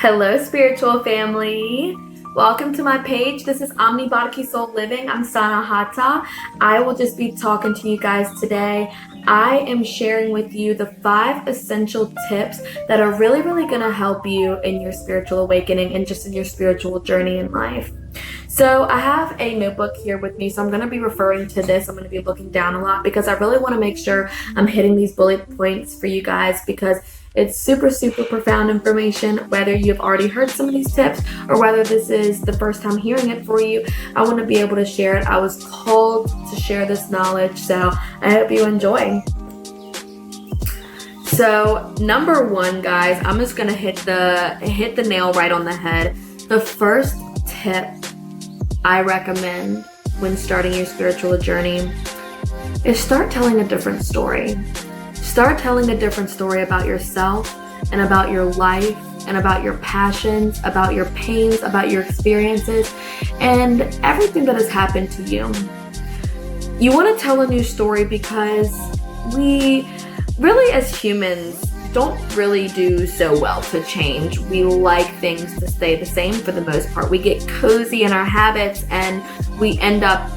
Hello, spiritual family. Welcome to my page. This is Omni Bodaki Soul Living. I'm Sana Hata. I will just be talking to you guys today. I am sharing with you the 5 essential tips that are really going to help you in your spiritual awakening and just in your spiritual journey in life. So I have a notebook here with me, so I'm going to be referring to this. I'm going to be looking down a lot because I really want to make sure I'm hitting these bullet points for you guys because it's super profound information. Whether you've already heard some of these tips or whether this is the first time hearing it for you, I want to be able to share it. I was called to share this knowledge, so I hope you enjoy. So number 1, guys, I'm just gonna hit the nail right on the head. The first tip I recommend when starting your spiritual journey is start telling a different story. Start telling a different story about yourself and about your life and about your passions, about your pains, about your experiences, and everything that has happened to you. You want to tell a new story because we really, as humans, don't really do so well to change. We like things to stay the same for the most part. We get cozy in our habits and we end up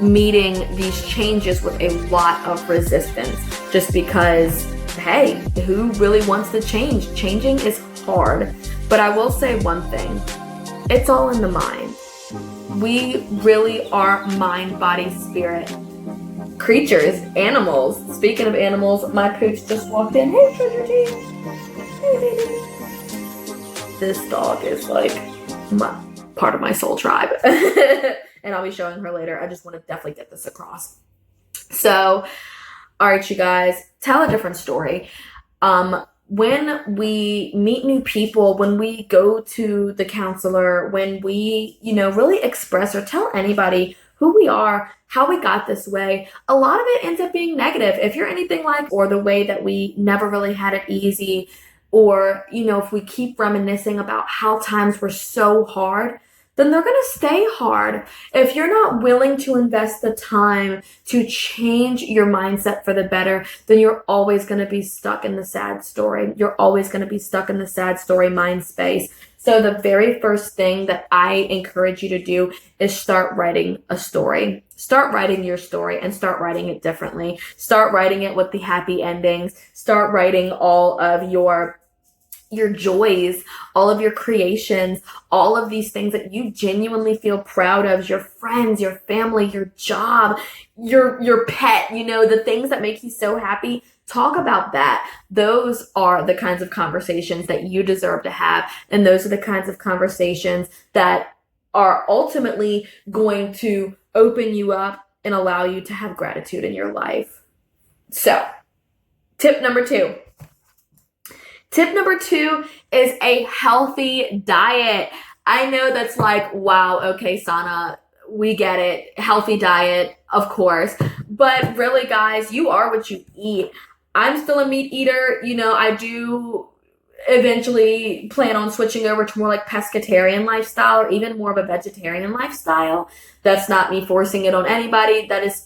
meeting these changes with a lot of resistance just because, hey, who really wants to change? Changing is hard. But I will say one thing, it's all in the mind. We really are mind, body, spirit creatures, animals. Speaking of animals, my pooch just walked in. Hey, Treasure Tea. Hey, baby. This dog is like part of my soul tribe. And I'll be showing her later. I just want to definitely get this across. So, all right, you guys, tell a different story. When we meet new people, when we go to the counselor, when we, really express or tell anybody who we are, how we got this way, a lot of it ends up being negative. If you're anything like, or the way that we never really had it easy, or, if we keep reminiscing about how times were so hard, then they're going to stay hard. If you're not willing to invest the time to change your mindset for the better, then you're always going to be stuck in the sad story. You're always going to be stuck in the sad story mind space. So the very first thing that I encourage you to do is start writing a story. Start writing your story and start writing it differently. Start writing it with the happy endings. Start writing all of your joys, all of your creations, all of these things that you genuinely feel proud of, your friends, your family, your job, your pet, the things that make you so happy. Talk about that. Those are the kinds of conversations that you deserve to have. And those are the kinds of conversations that are ultimately going to open you up and allow you to have gratitude in your life. So, tip number 2. Tip number 2 is a healthy diet. I know that's like, wow, okay, Sana, we get it. Healthy diet, of course. But really, guys, you are what you eat. I'm still a meat eater. I do eventually plan on switching over to more like pescatarian lifestyle or even more of a vegetarian lifestyle. That's not me forcing it on anybody. That is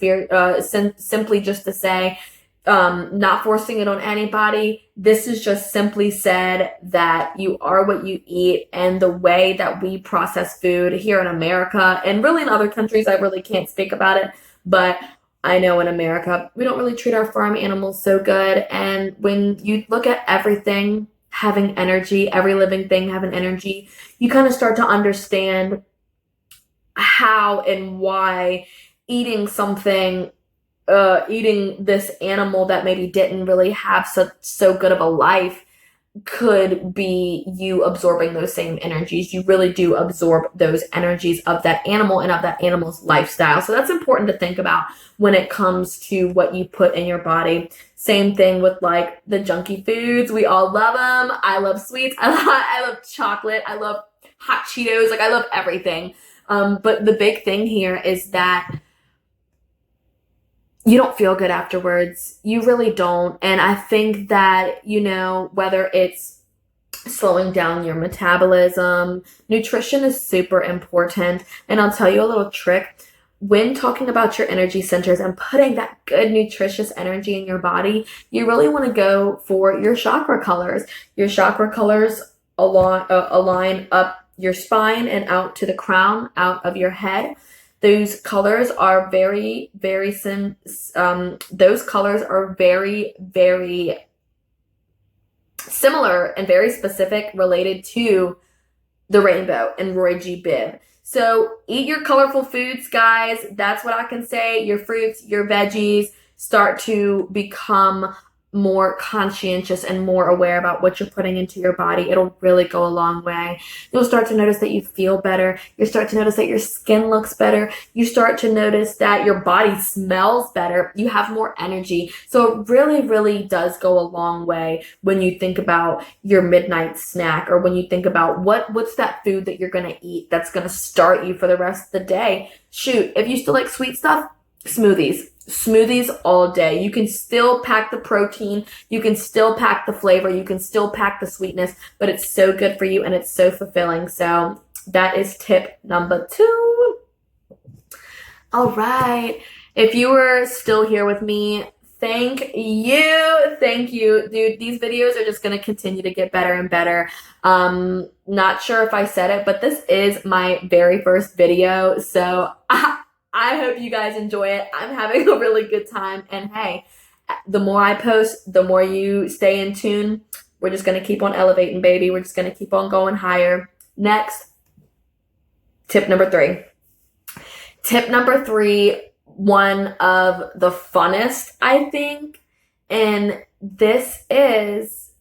simply just to say, not forcing it on anybody. This is just simply said that you are what you eat, and the way that we process food here in America and really in other countries, I really can't speak about it, but I know in America, we don't really treat our farm animals so good. And when you look at everything having energy, every living thing having energy, you kind of start to understand how and why eating this animal that maybe didn't really have so good of a life could be you absorbing those same energies. You really do absorb those energies of that animal and of that animal's lifestyle. So that's important to think about when it comes to what you put in your body. Same thing with like the junky foods. We all love them. I love sweets. I love chocolate. I love hot Cheetos. Like I love everything. But the big thing here is that you don't feel good afterwards. You really don't. And I think that, whether it's slowing down your metabolism, nutrition is super important. And I'll tell you a little trick. When talking about your energy centers and putting that good nutritious energy in your body, you really want to go for your chakra colors. Your chakra colors align up your spine and out to the crown, out of your head. Those colors are very, very those colors are very, very similar and very specific, related to the rainbow and Roy G. Biv. So eat your colorful foods, guys. That's what I can say. Your fruits, your veggies, start to become more conscientious and more aware about what you're putting into your body. It'll really go a long way. You'll start to notice that you feel better. You start to notice that your skin looks better. You start to notice that your body smells better. You have more energy. So it really, really does go a long way when you think about your midnight snack, or when you think about what's that food that you're going to eat that's going to start you for the rest of the day. Shoot, if you still like sweet stuff, smoothies all day. You can still pack the protein, you can still pack the flavor, you can still pack the sweetness, but it's so good for you and it's so fulfilling. So that is tip number 2. All right, if you were still here with me, thank you, dude. These videos are just going to continue to get better and better. Not sure if I said it, but this is my very first video, so I hope you guys enjoy it. I'm having a really good time. And hey, the more I post, the more you stay in tune. We're just going to keep on elevating, baby. We're just going to keep on going higher. Next, tip number 3. Tip number 3, one of the funnest, I think. And this is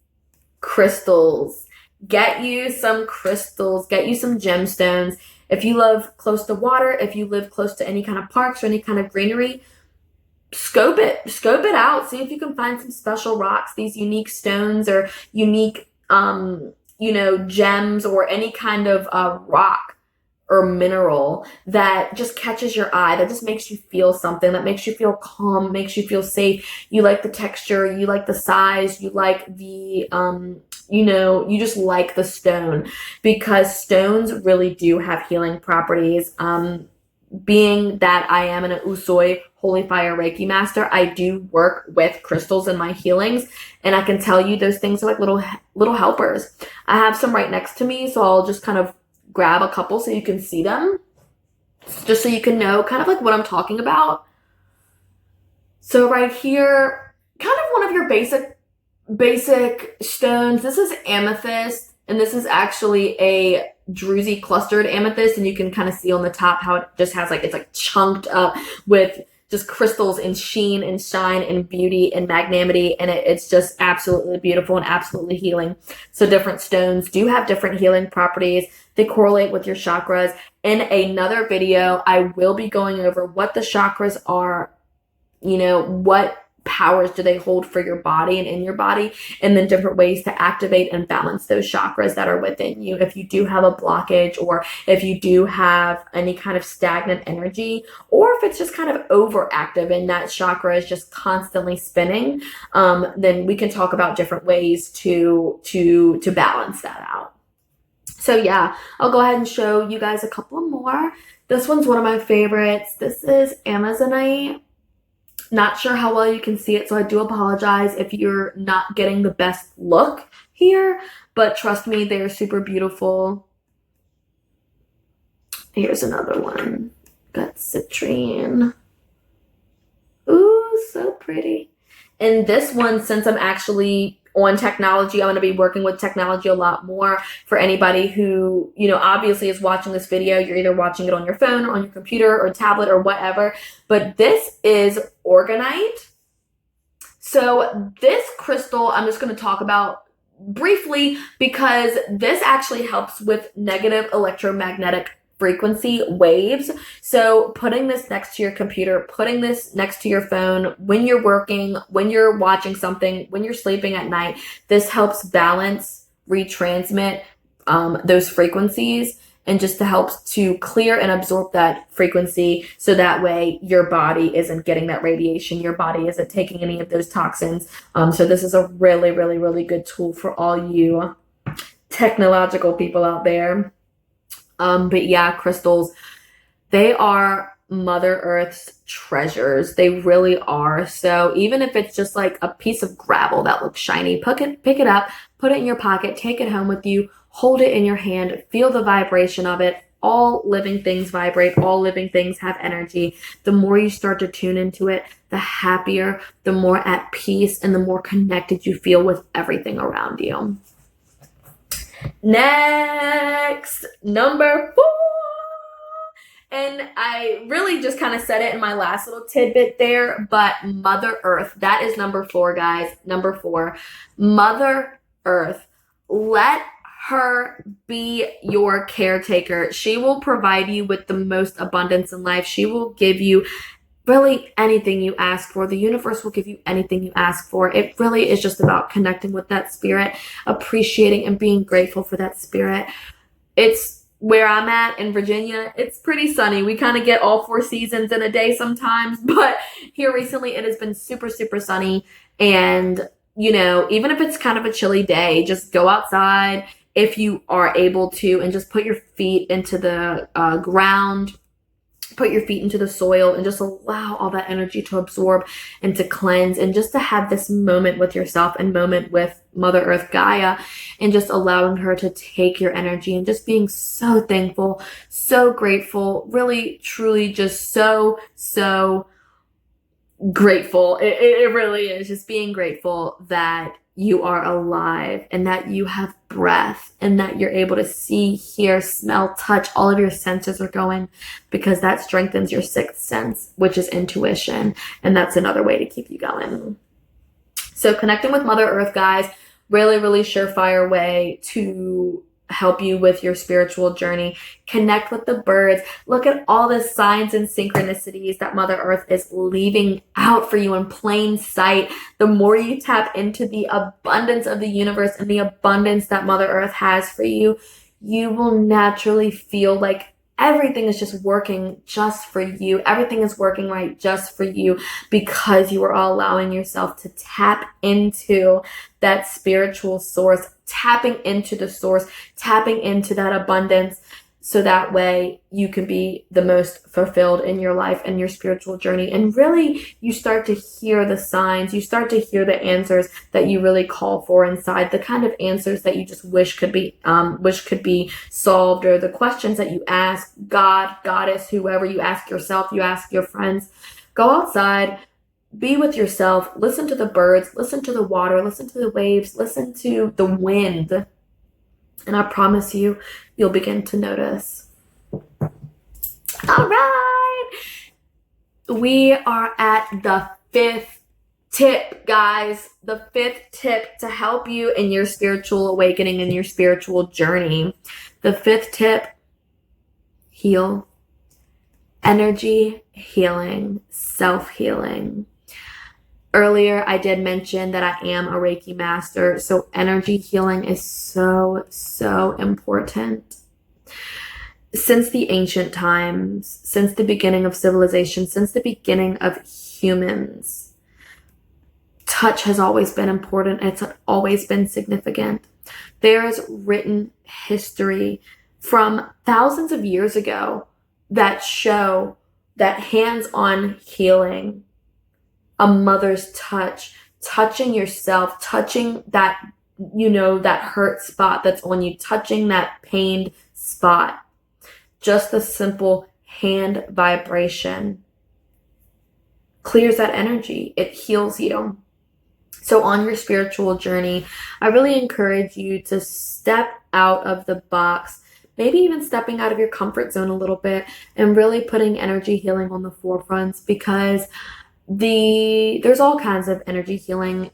crystals. Get you some crystals. Get you some gemstones. If you live close to water, if you live close to any kind of parks or any kind of greenery, scope it out. See if you can find some special rocks, these unique stones or unique, gems, or any kind of rock or mineral that just catches your eye, that just makes you feel something, that makes you feel calm, makes you feel safe. You like the texture, you like the size, you like the, you just like the stone, because stones really do have healing properties. Being that I am an Usui Holy Fire Reiki Master, I do work with crystals in my healings, and I can tell you those things are like little helpers. I have some right next to me, so I'll just kind of grab a couple so you can see them, just so you can know kind of like what I'm talking about. So right here, kind of one of your basic stones. This is amethyst, and this is actually a druzy clustered amethyst, and you can kind of see on the top how it just has it's like chunked up with just crystals and sheen and shine and beauty and magnanimity, and it's just absolutely beautiful and absolutely healing. So different stones do have different healing properties. They correlate with your chakras. In another video, I will be going over what the chakras are, what powers do they hold for your body and in your body, and then different ways to activate and balance those chakras that are within you. If you do have a blockage, or if you do have any kind of stagnant energy, or if it's just kind of overactive and that chakra is just constantly spinning, then we can talk about different ways to balance that out. So yeah, I'll go ahead and show you guys a couple more. This one's one of my favorites. This is Amazonite. Not sure how well you can see it, so I do apologize if you're not getting the best look here, but trust me, they're super beautiful. Here's another one. Got citrine. Ooh, so pretty. And this one, since I'm actually on technology, I'm going to be working with technology a lot more. For anybody who, obviously is watching this video, you're either watching it on your phone or on your computer or tablet or whatever, but this is orgonite. So this crystal, I'm just going to talk about briefly, because this actually helps with negative electromagnetic frequency waves. So putting this next to your computer, putting this next to your phone, when you're working, when you're watching something, when you're sleeping at night, this helps balance, retransmit those frequencies, and just to help to clear and absorb that frequency, so that way your body isn't getting that radiation, your body isn't taking any of those toxins. So this is a really, really, really good tool for all you technological people out there. But yeah, crystals, they are Mother Earth's treasures. They really are. So even if it's just like a piece of gravel that looks shiny, pick it up, put it in your pocket, take it home with you, hold it in your hand, feel the vibration of it. All living things vibrate. All living things have energy. The more you start to tune into it, the happier, the more at peace, and the more connected you feel with everything around you. Next, number 4. And I really just kind of said it in my last little tidbit there, but Mother Earth, that is number 4, guys. Number 4, Mother Earth. Let her be your caretaker. She will provide you with the most abundance in life. She will give you really anything you ask for. The universe will give you anything you ask for. It really is just about connecting with that spirit, appreciating and being grateful for that spirit. It's where I'm at in Virginia. It's pretty sunny. We kind of get all 4 seasons in a day sometimes, but here recently it has been super, super sunny. And, you know, even if it's kind of a chilly day, just go outside if you are able to and just put your feet into the ground. Put your feet into the soil and just allow all that energy to absorb and to cleanse, and just to have this moment with yourself and moment with Mother Earth Gaia, and just allowing her to take your energy and just being so thankful, so grateful, really, truly just so grateful. It really is just being grateful that you are alive and that you have breath and that you're able to see, hear, smell, touch. All of your senses are going, because that strengthens your 6th sense, which is intuition. And that's another way to keep you going. So connecting with Mother Earth, guys, really, really surefire way to help you with your spiritual journey. Connect with the birds. Look at all the signs and synchronicities that Mother Earth is leaving out for you in plain sight. The more you tap into the abundance of the universe and the abundance that Mother Earth has for you, you will naturally feel like everything is just working just for you. Everything is working right just for you, because you are allowing yourself to tap into that spiritual source, tapping into the source, tapping into that abundance, so that way you can be the most fulfilled in your life and your spiritual journey. And really, you start to hear the signs, you start to hear the answers that you really call for inside, the kind of answers that you just wish could be solved, or the questions that you ask God, Goddess, whoever you ask yourself, you ask your friends. Go outside, be with yourself, listen to the birds, listen to the water, listen to the waves, listen to the wind. And I promise you, you'll begin to notice. All right. We are at the 5th tip, guys. The 5th tip to help you in your spiritual awakening and your spiritual journey. The 5th tip: heal. Energy healing, self-healing. Earlier, I did mention that I am a Reiki master, so energy healing is so important. Since the ancient times, since the beginning of civilization, since the beginning of humans, touch has always been important. It's always been significant. There's written history from thousands of years ago that show that hands-on healing, a mother's touch, touching yourself, touching that, that hurt spot that's on you, touching that pained spot. Just the simple hand vibration clears that energy. It heals you. So on your spiritual journey, I really encourage you to step out of the box, maybe even stepping out of your comfort zone a little bit, and really putting energy healing on the forefront, because there's all kinds of energy healing.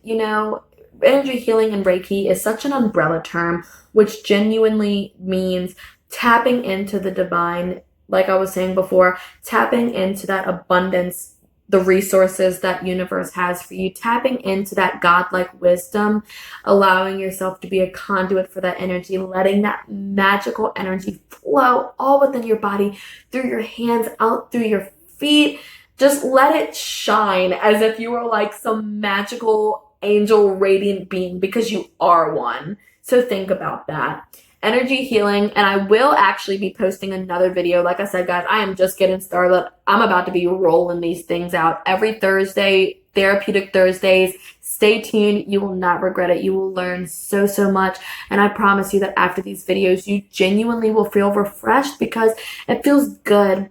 Energy healing and Reiki is such an umbrella term, which genuinely means tapping into the divine, like I was saying before, tapping into that abundance, the resources that universe has for you, tapping into that godlike wisdom, allowing yourself to be a conduit for that energy, letting that magical energy flow all within your body, through your hands, out through your feet. Just let it shine as if you were like some magical angel radiant being, because you are one. So think about that. energy healing, and I will actually be posting another video. Like I said, guys, I am just getting started. I'm about to be rolling these things out every Thursday, Therapeutic Thursdays. Stay tuned. You will not regret it. You will learn so, so much. And I promise you that after these videos, you genuinely will feel refreshed, because it feels good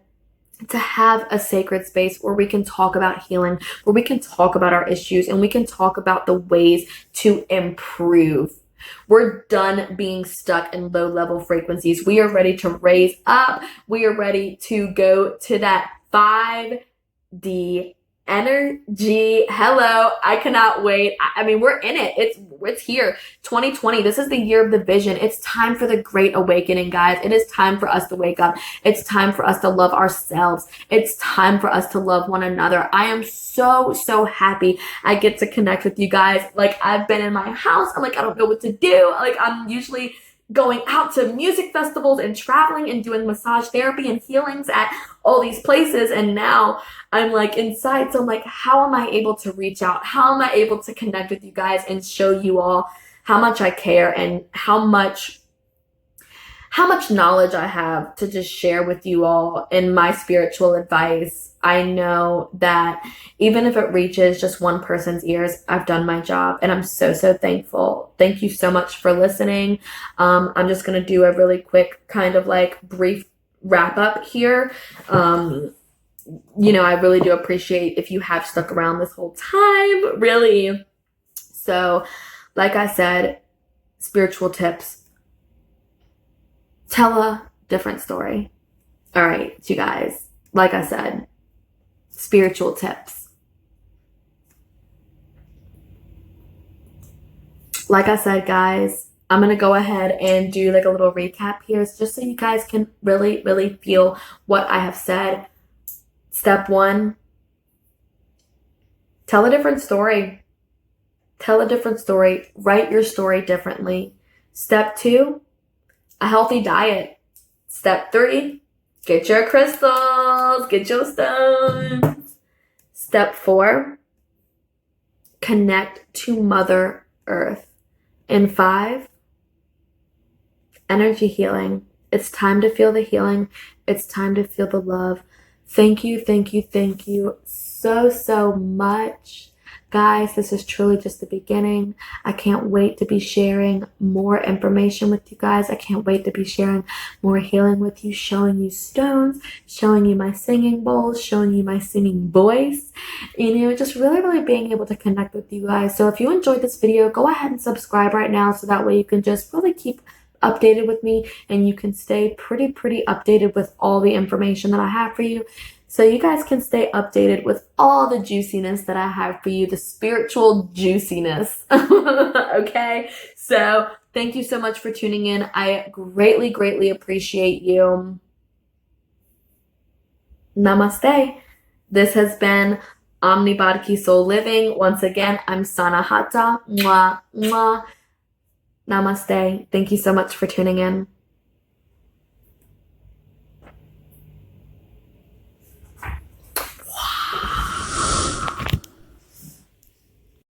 to have a sacred space where we can talk about healing, where we can talk about our issues, and we can talk about the ways to improve. We're done being stuck in low level frequencies. We are ready to raise up. We are ready to go to that 5D energy. Hello. I cannot wait. I mean, we're in it. It's here. 2020. This is the year of the vision. It's time for the great awakening, guys. It is time for us to wake up. It's time for us to love ourselves. It's time for us to love one another. I am so, so happy I get to connect with you guys. Like, I've been in my house. I'm like, I don't know what to do. Like, I'm usually going out to music festivals and traveling and doing massage therapy and healings at all these places. And now I'm like inside. So I'm like, how am I able to reach out? How am I able to connect with you guys and show you all how much I care and how much knowledge I have to just share with you all in my spiritual advice? I know that even if it reaches just one person's ears, I've done my job, and I'm so, so thankful. Thank you so much for listening. I'm just going to do a really quick kind of like brief wrap up here. I really do appreciate if you have stuck around this whole time, really. So, like I said, spiritual tips. Tell a different story. All right, you guys, like I said, spiritual tips. Like I said, guys, I'm going to go ahead and do like a little recap here just so you guys can really, really feel what I have said. Step 1, tell a different story. Tell a different story. Write your story differently. Step 2, a healthy diet. Step 3, get your crystals, get your stones. Step 4, connect to Mother Earth. And 5, energy healing. It's time to feel the healing. It's time to feel the love. Thank you, thank you, thank you so, so much. Guys, this is truly just the beginning. I can't wait to be sharing more information with you guys. I can't wait to be sharing more healing with you, showing you stones, showing you my singing bowls, showing you my singing voice. Just really, really being able to connect with you guys. So if you enjoyed this video, go ahead and subscribe right now so that way you can just really keep updated with me and you can stay pretty updated with all the information that I have for you. So you guys can stay updated with all the juiciness that I have for you, the spiritual juiciness. Okay? So thank you so much for tuning in. I greatly, greatly appreciate you. Namaste. This has been Omni Bodhi Soul Living. Once again, I'm Sanahata. Mwah, mwah. Namaste. Thank you so much for tuning in.